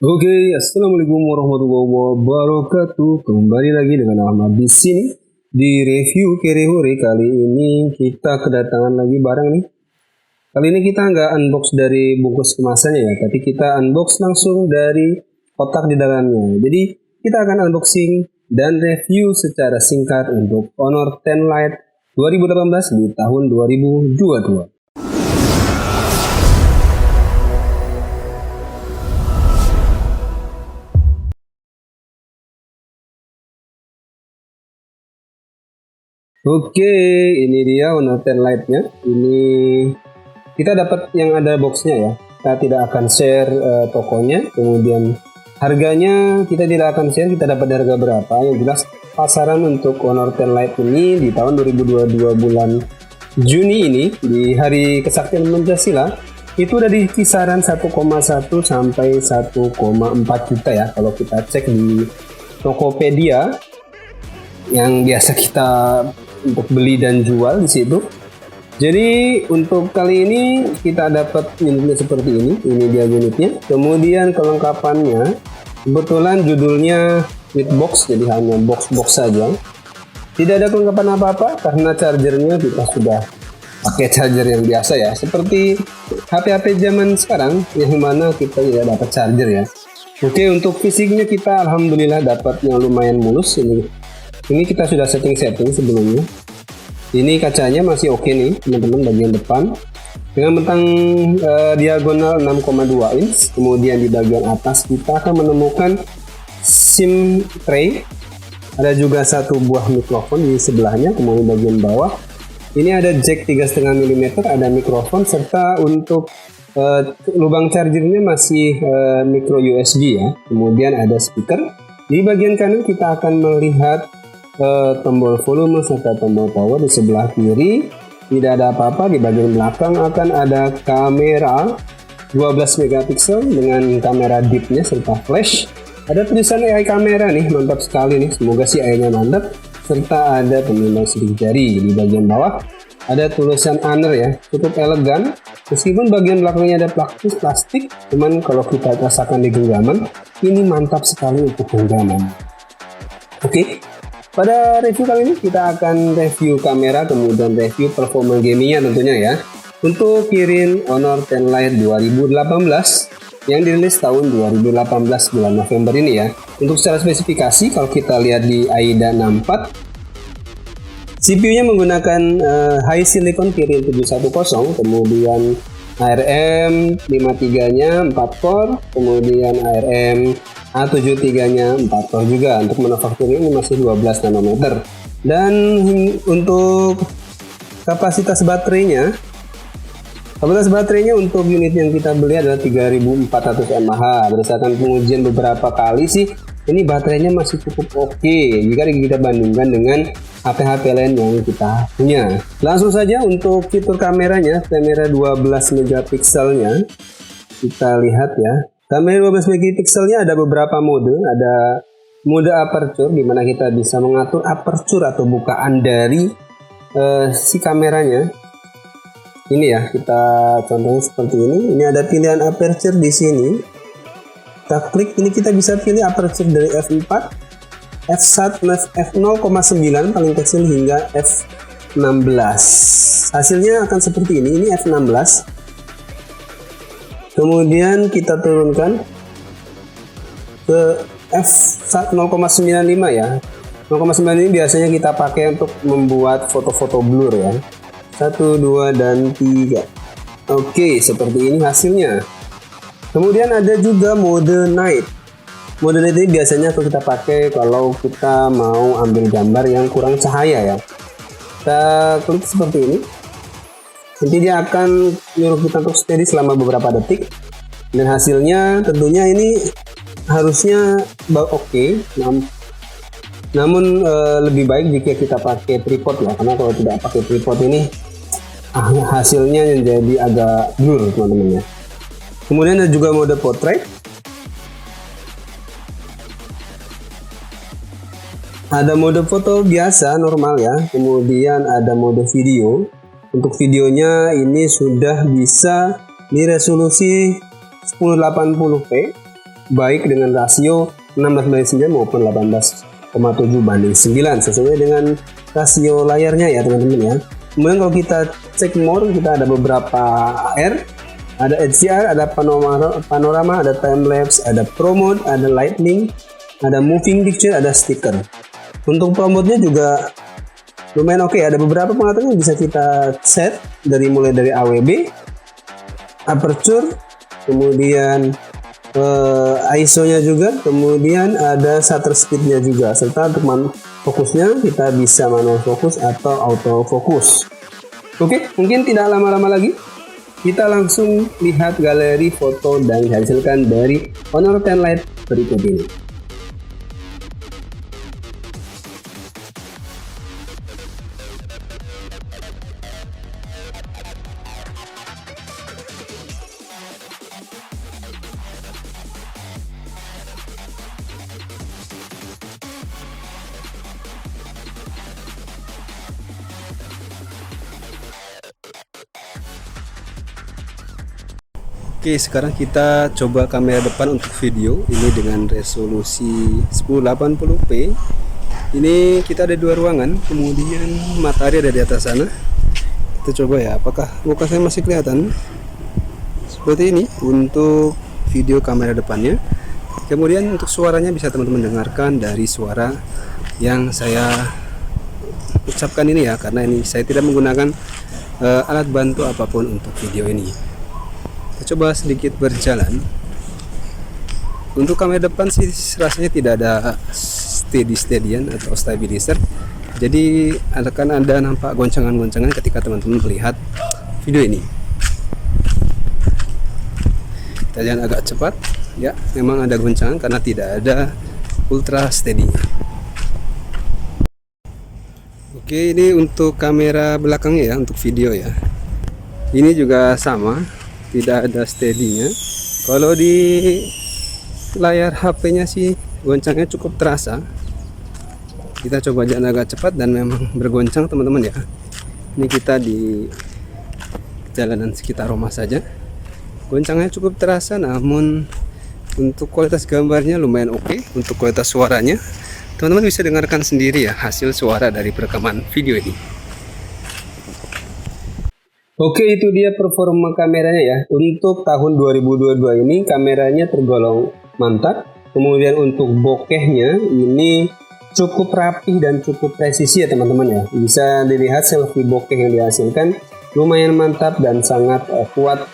Oke, assalamualaikum warahmatullahi wabarakatuh. Kembali lagi dengan Ahmad di sini di review Kirihuri. Kali ini kita kedatangan lagi barang nih. Kali ini kita nggak unbox dari bungkus kemasannya ya, tapi kita unbox langsung dari kotak di dalamnya. Jadi kita akan unboxing dan review secara singkat untuk Honor 10 Lite 2018 di tahun 2022. Oke, ini dia Honor 10 Lite-nya. Ini kita dapat yang ada boxnya ya. Kita tidak akan share tokonya. Kemudian harganya kita tidak akan share. Kita dapat harga berapa? Yang jelas pasaran untuk Honor 10 Lite ini di tahun 2022 bulan Juni ini di Hari Kesaktian Pancasila itu udah di kisaran 1,1 sampai 1,4 juta ya. Kalau kita cek di Tokopedia yang biasa kita untuk beli dan jual di situ. Jadi untuk kali ini kita dapat unitnya seperti ini. Ini dia unitnya. Kemudian kelengkapannya kebetulan judulnya with box, jadi hanya box saja. Tidak ada kelengkapan apa-apa karena chargernya kita sudah pakai charger yang biasa ya. Seperti HP-HP zaman sekarang yang mana kita tidak dapat charger ya. Oke, untuk fisiknya kita alhamdulillah dapat yang lumayan mulus ini. Ini kita sudah setting sebelumnya. Ini kacanya masih oke nih teman-teman, bagian depan dengan bentang diagonal 6,2 inch. Kemudian di bagian atas kita akan menemukan SIM tray. Ada juga satu buah mikrofon di sebelahnya. Kemudian bagian bawah ini ada jack 3,5 mm, ada mikrofon, serta untuk lubang chargernya masih micro USB ya. Kemudian ada speaker. Di bagian kanan kita akan melihat tombol volume serta tombol power. Di sebelah kiri tidak ada apa-apa. Di bagian belakang akan ada kamera 12 megapiksel dengan kamera deepnya serta flash. Ada tulisan AI kamera nih, mantap sekali nih, semoga si AI-nya mantap. Serta ada pemindai sidik jari. Di bagian bawah ada tulisan Honor ya, cukup elegan. Meskipun bagian belakangnya ada plastik, cuman kalau kita rasakan di genggaman, ini mantap sekali untuk genggaman. Oke. Pada review kali ini kita akan review kamera, kemudian review performa gamingnya tentunya ya. Untuk Kirin Honor 10 Lite 2018 yang dirilis tahun 2018 bulan November ini ya. Untuk secara spesifikasi kalau kita lihat di AIDA 64, CPU-nya menggunakan High Silicon Kirin 710, kemudian ARM 53-nya 4 core, kemudian ARM A73-nya 4 core juga. Untuk manufacturing ini masih 12 nanometer. Dan untuk kapasitas baterainya untuk unit yang kita beli adalah 3400 mAh. Berdasarkan pengujian beberapa kali sih, ini baterainya masih cukup oke jika kita bandingkan dengan HP-HP lain yang kita punya. Langsung saja untuk fitur kameranya, kamera 12 megapikselnya kita lihat ya. Kamera 12 megapikselnya ada beberapa mode. Ada mode aperture di mana kita bisa mengatur aperture atau bukaan dari si kameranya. Ini ya, kita contohnya seperti ini. Ini ada pilihan aperture di sini. Kita klik, ini kita bisa pilih aperture dari f4, f1, f0,9 paling kecil hingga f16. Hasilnya akan seperti ini. Ini f16. Kemudian kita turunkan ke f0,95 ya. 0,9 ini biasanya kita pakai untuk membuat foto-foto blur ya. 1, 2, dan 3. Oke, seperti ini hasilnya. Kemudian ada juga mode night. Mode night ini biasanya kita pakai kalau kita mau ambil gambar yang kurang cahaya ya. Kita klik seperti ini. Nanti dia akan nyuruh kita untuk steady selama beberapa detik. Dan hasilnya tentunya ini harusnya oke. Namun lebih baik jika kita pakai tripod ya. Karena kalau tidak pakai tripod ini hasilnya menjadi agak blur teman-teman ya. Kemudian ada juga mode portrait. Ada mode foto biasa normal ya. Kemudian ada mode video. Untuk videonya ini sudah bisa di resolusi 1080p baik dengan rasio 16:9 maupun 18,7:9 sesuai dengan rasio layarnya ya teman-teman ya. Kemudian kalau kita cek more, kita ada beberapa AR, ada HDR, ada panorama, ada time lapse, ada pro mode, ada lightning, ada moving picture, ada sticker. Untuk pro mode-nya juga lumayan oke, ada beberapa pengaturan yang bisa kita set mulai dari AWB, aperture, kemudian ISO-nya juga, kemudian ada shutter speed-nya juga, serta untuk fokusnya kita bisa manual fokus atau auto fokus. Oke, mungkin tidak lama-lama lagi, kita langsung lihat galeri foto dan dihasilkan dari Honor 10 Lite berikut ini. Oke, sekarang kita coba kamera depan untuk video ini dengan resolusi 1080p. Ini kita ada dua ruangan, kemudian matahari ada di atas sana. Kita coba ya, apakah muka saya masih kelihatan seperti ini untuk video kamera depannya. Kemudian untuk suaranya bisa teman-teman dengarkan dari suara yang saya ucapkan ini ya, karena ini saya tidak menggunakan alat bantu apapun untuk video ini. Kita coba sedikit berjalan. Untuk kamera depan sih rasanya tidak ada steady-steadyan atau stabilizer, jadi akan ada nampak goncangan-goncangan ketika teman-teman melihat video ini. Kita jalan agak cepat ya, memang ada goncangan karena tidak ada ultra steady. Oke, ini untuk kamera belakangnya ya, untuk video ya. Ini juga sama, tidak ada steady-nya. Kalau di layar HP-nya sih goncangnya cukup terasa. Kita coba jalan agak cepat dan memang bergoncang teman-teman ya. Ini kita di jalanan sekitar rumah saja. Goncangnya cukup terasa, namun untuk kualitas gambarnya lumayan oke. Untuk kualitas suaranya teman-teman bisa dengarkan sendiri ya hasil suara dari perekaman video ini. Oke, itu dia performa kameranya ya. Untuk tahun 2022 ini kameranya tergolong mantap. Kemudian untuk bokehnya ini cukup rapih dan cukup presisi ya teman-teman ya. Bisa dilihat selfie bokeh yang dihasilkan lumayan mantap dan sangat kuat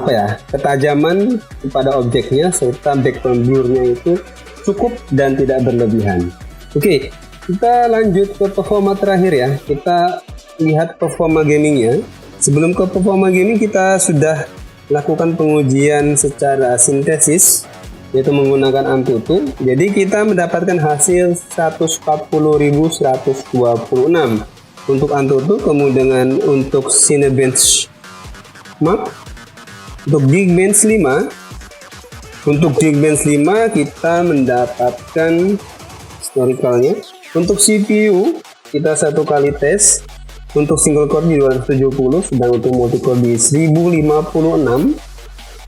ya. Ketajaman pada objeknya serta background blurnya itu cukup dan tidak berlebihan. Oke, kita lanjut ke performa terakhir ya. Kita lihat performa gamingnya. Sebelum ke performa gaming, kita sudah lakukan pengujian secara sintesis, yaitu menggunakan Antutu. Jadi kita mendapatkan hasil 140.126 untuk Antutu. Kemudian untuk Cinebench Mark, untuk Geekbench 5, untuk Geekbench 5 kita mendapatkan historicalnya. Untuk CPU kita satu kali tes. Untuk single core di 270, sedang untuk multicore di 1056.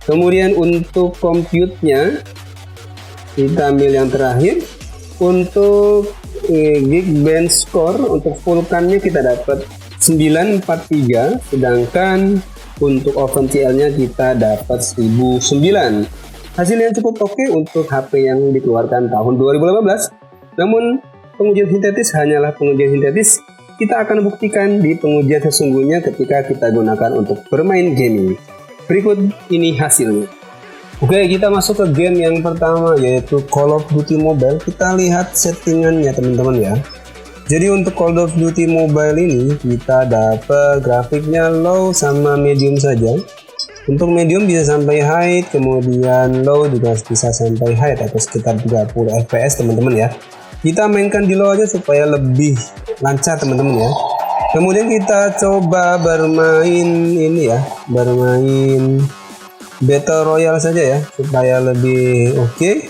Kemudian untuk compute-nya kita ambil yang terakhir. Untuk Geekbench Score untuk Vulkan-nya kita dapat 943, sedangkan untuk OpenCL-nya kita dapat 1009. Hasilnya cukup oke untuk HP yang dikeluarkan tahun 2018. Namun pengujian sintetis hanyalah pengujian sintetis. Kita akan buktikan di pengujian sesungguhnya ketika kita gunakan untuk bermain gaming. Berikut ini hasilnya. Oke, kita masuk ke game yang pertama, yaitu Call of Duty Mobile. Kita lihat settingannya teman-teman ya. Jadi untuk Call of Duty Mobile ini kita dapat grafiknya low sama medium saja. Untuk medium bisa sampai high, kemudian low juga bisa sampai high atau sekitar 30 fps teman-teman ya. Kita mainkan di low aja supaya lebih lancar teman-teman ya. Kemudian kita coba bermain ini ya, bermain Battle Royale saja ya supaya lebih oke.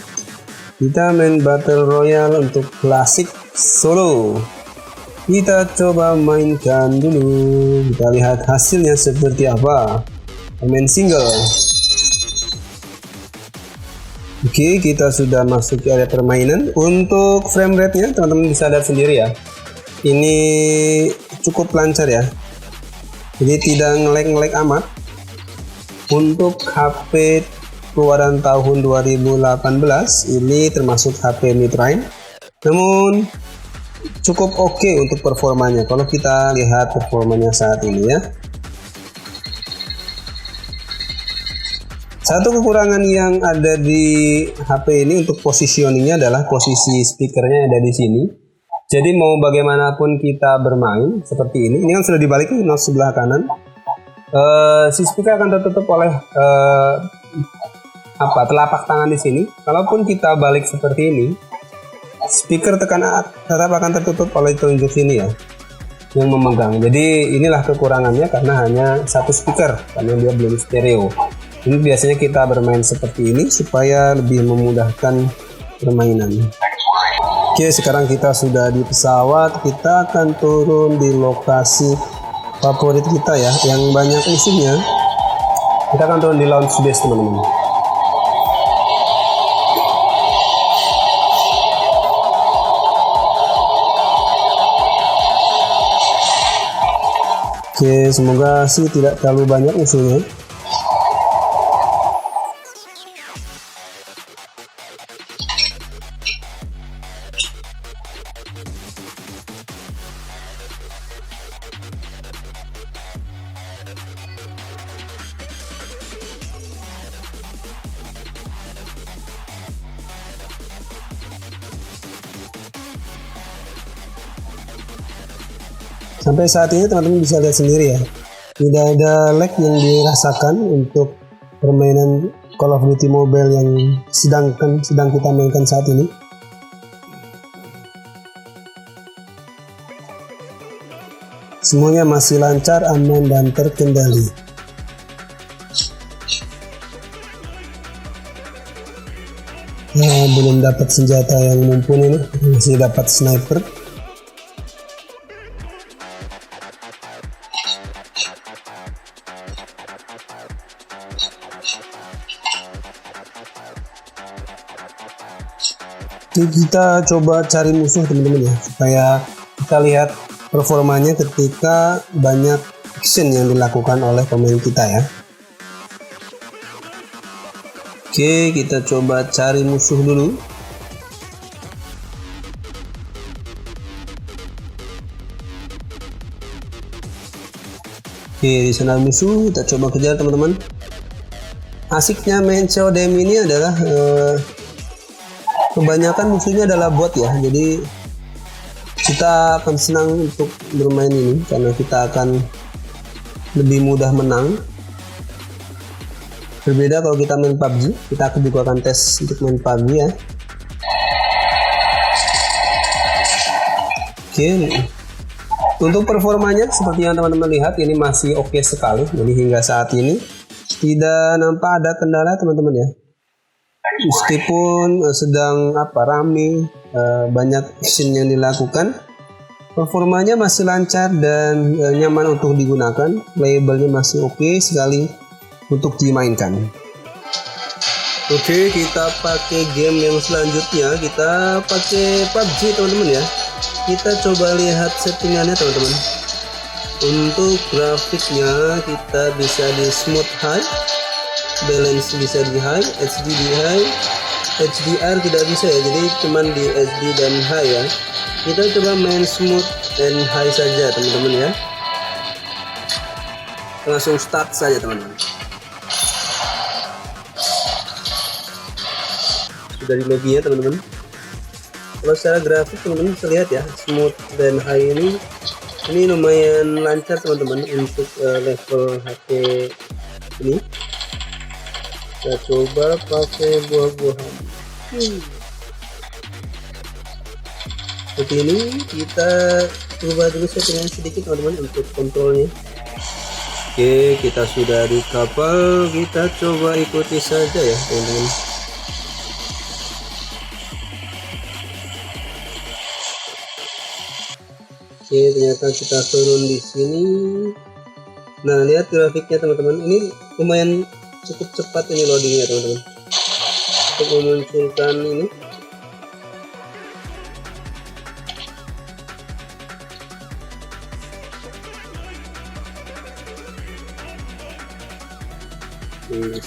Kita main Battle Royale untuk klasik solo. Kita coba mainkan dulu, kita lihat hasilnya seperti apa. Main single. Oke, kita sudah masuk ke area permainan. Untuk frame rate-nya teman-teman bisa lihat sendiri ya. Ini cukup lancar ya. Jadi tidak nge-lag amat. Untuk HP keluaran tahun 2018 ini termasuk HP mid-range. Namun cukup oke untuk performanya kalau kita lihat performanya saat ini ya. Satu kekurangan yang ada di HP ini untuk positioningnya adalah posisi speakernya ada di sini. Jadi mau bagaimanapun kita bermain seperti ini kan sudah dibalik ke sebelah kanan. Si speaker akan tertutup oleh telapak tangan di sini. Kalaupun kita balik seperti ini, speaker tetap akan tertutup oleh telunjuk sini ya, yang memegang. Jadi inilah kekurangannya karena hanya satu speaker, karena dia belum stereo. Ini biasanya kita bermain seperti ini supaya lebih memudahkan permainan. Oke, sekarang kita sudah di pesawat. Kita akan turun di lokasi favorit kita ya, yang banyak musuhnya. Kita akan turun di launch base teman-teman. Oke, semoga sih tidak terlalu banyak musuhnya. Sampai saat ini teman-teman bisa lihat sendiri ya, tidak ada lag yang dirasakan untuk permainan Call of Duty Mobile yang sedang kita mainkan saat ini. Semuanya masih lancar, aman, dan terkendali. Belum dapat senjata yang mumpuni nih, masih dapat sniper. Kita coba cari musuh teman-teman ya, supaya kita lihat performanya ketika banyak action yang dilakukan oleh pemain kita ya. Oke, kita coba cari musuh dulu. Oke, di sana musuh, kita coba kejar teman-teman. Asiknya main CODM ini adalah kebanyakan musuhnya adalah bot ya, jadi kita akan senang untuk bermain ini karena kita akan lebih mudah menang. Berbeda kalau kita main PUBG, kita juga akan tes untuk main PUBG ya. Oke, untuk performanya seperti yang teman-teman lihat ini masih oke sekali, jadi hingga saat ini tidak nampak ada kendala teman-teman ya. Meskipun sedang rame, banyak action yang dilakukan, performanya masih lancar dan nyaman untuk digunakan. Playable-nya masih oke sekali untuk dimainkan. Oke, kita pakai game yang selanjutnya. Kita pakai PUBG teman-teman ya. Kita coba lihat settingannya teman-teman. Untuk grafiknya kita bisa di smooth high, balance bisa di high, HD di high, HDR tidak bisa ya, jadi cuman di HD dan high ya. Kita coba main smooth dan high saja teman-teman ya. Langsung start saja teman-teman. Sudah di lobby ya teman-teman. Kalau secara grafik teman-teman bisa lihat ya, smooth dan high ini lumayan lancar teman-teman untuk level HP ini. Kita coba pakai buah-buahan. Seperti ini, kita coba dulu settingan sedikit teman-teman untuk kontrolnya. Oke, kita sudah di kapal, kita coba ikuti saja ya teman-teman. Oke, ternyata kita turun di sini. Nah, lihat grafiknya teman-teman, ini lumayan cukup cepat ini loadingnya teman-teman. untuk memunculkan ini.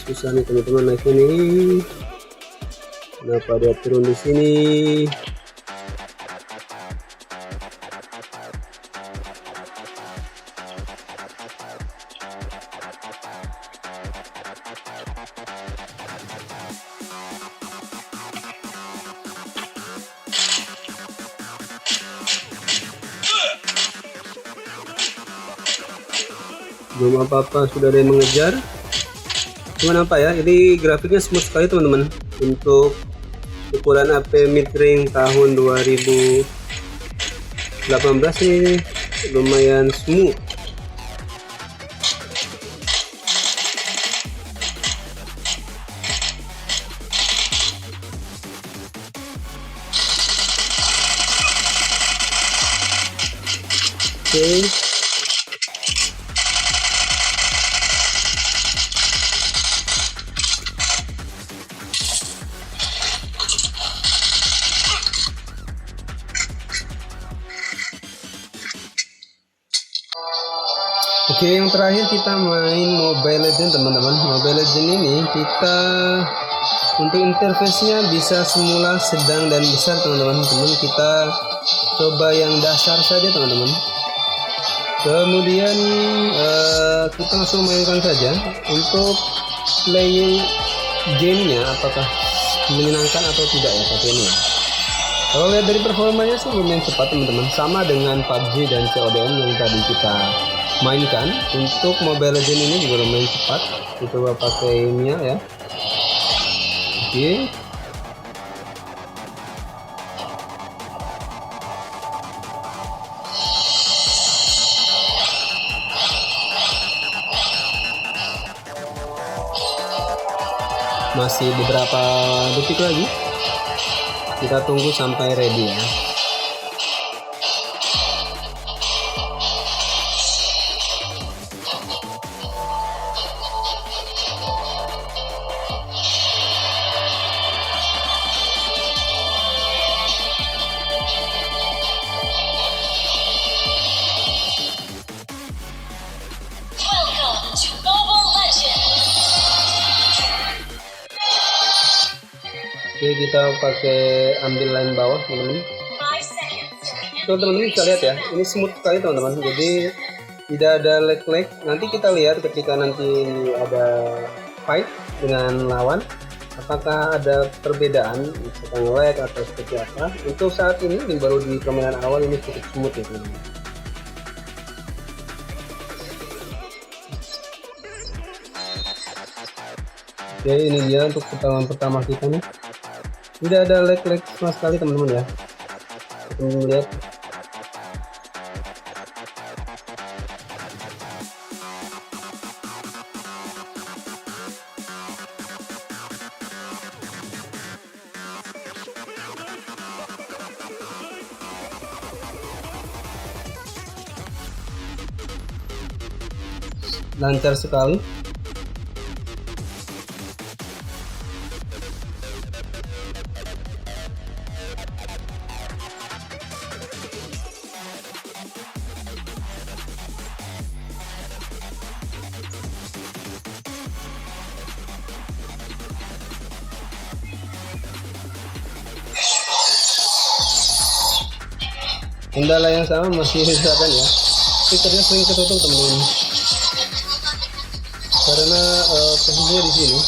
Susah nih teman-teman naiknya nih. Kenapa dia turun di sini? Belum apa-apa, sudah ada yang mengejar. Cuman apa ya, ini grafiknya smooth sekali teman-teman. Untuk ukuran AP mid-range tahun 2018 ini lumayan smooth. Oke. Oke, yang terakhir kita main Mobile Legends teman-teman. Mobile Legends ini kita untuk interface-nya bisa semula, sedang, dan besar teman-teman. Kita coba yang dasar saja teman-teman. Kemudian kita langsung mainkan saja. Untuk playing gamenya apakah menyenangkan atau tidak ya pakai ini ya. Kalau lihat dari performanya sih lumayan cepat teman-teman, sama dengan PUBG dan CODM yang tadi kita mainkan. Untuk Mobile Legends ini juga lumayan cepat. Kita coba pakai Mia ya. Oke. Masih beberapa detik lagi. Kita tunggu sampai ready ya. Oke, kita pakai ambil line bawah teman-teman. Teman-teman bisa lihat ya, ini smooth sekali teman-teman. Jadi tidak ada lag-lag. Nanti kita lihat ketika nanti ada fight dengan lawan, apakah ada perbedaan, misalkan lag atau seperti apa. Untuk saat ini baru di permainan awal ini cukup smooth ya teman-teman. Oke, ini dia untuk pertarungan pertama kita nih. Tidak ada lag-lag sama sekali teman-teman ya. Kita lihat. Lancar sekali. Kendala yang sama masih dirasakan ya. Speakernya sering ketutup teman-teman. Karena posisinya di sini.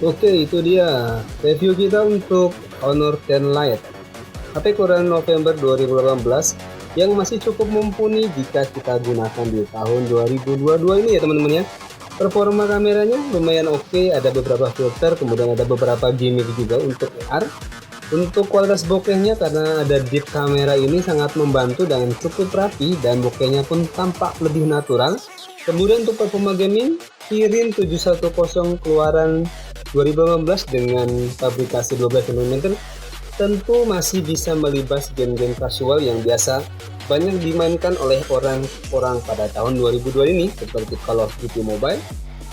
Oke, itu dia review kita untuk Honor 10 Lite HP keluaran November 2018 yang masih cukup mumpuni jika kita gunakan di tahun 2022 ini ya teman-teman ya. Performa kameranya lumayan oke, ada beberapa filter, kemudian ada beberapa gimmick juga untuk AR. Untuk kualitas bokehnya karena ada deep kamera ini sangat membantu dan cukup rapi dan bokehnya pun tampak lebih natural. Kemudian untuk performa gaming, Kirin 710 keluaran 2015 dengan fabrikasi 12 nm tentu masih bisa melibas game-game casual yang biasa banyak dimainkan oleh orang-orang pada tahun 2002 ini seperti Call of Duty Mobile,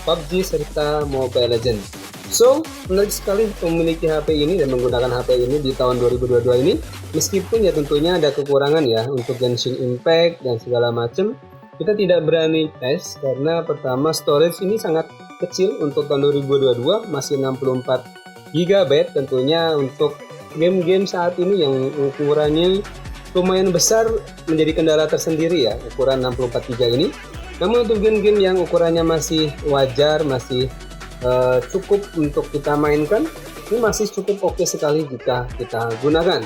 PUBG, serta Mobile Legends. So, menarik sekali memiliki HP ini dan menggunakan HP ini di tahun 2022 ini. Meskipun ya tentunya ada kekurangan ya untuk Genshin Impact dan segala macam. Kita tidak berani tes karena pertama storage ini sangat kecil untuk tahun 2022, masih 64 GB. Tentunya untuk game-game saat ini yang ukurannya lumayan besar menjadi kendala tersendiri ya, ukuran 64 GB ini. Namun untuk game-game yang ukurannya masih wajar, masih cukup untuk kita mainkan, ini masih cukup oke sekali jika kita gunakan.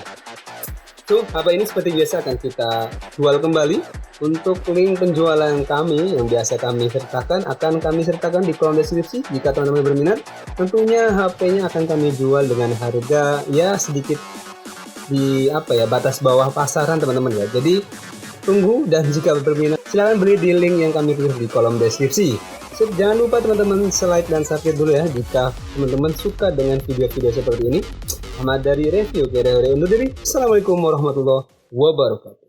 So, HP ini seperti biasa akan kita jual kembali. Untuk link penjualan kami yang biasa kami sertakan akan kami sertakan di kolom deskripsi. Jika teman-teman berminat, tentunya HP-nya akan kami jual dengan harga ya sedikit di batas bawah pasaran teman-teman ya. Jadi tunggu, dan jika berminat silahkan beli di link yang kami tulis di kolom deskripsi. So, jangan lupa teman-teman like dan subscribe dulu ya jika teman-teman suka dengan video-video seperti ini. Ahmad dari Review Kere undur diri. Assalamualaikum warahmatullahi wabarakatuh.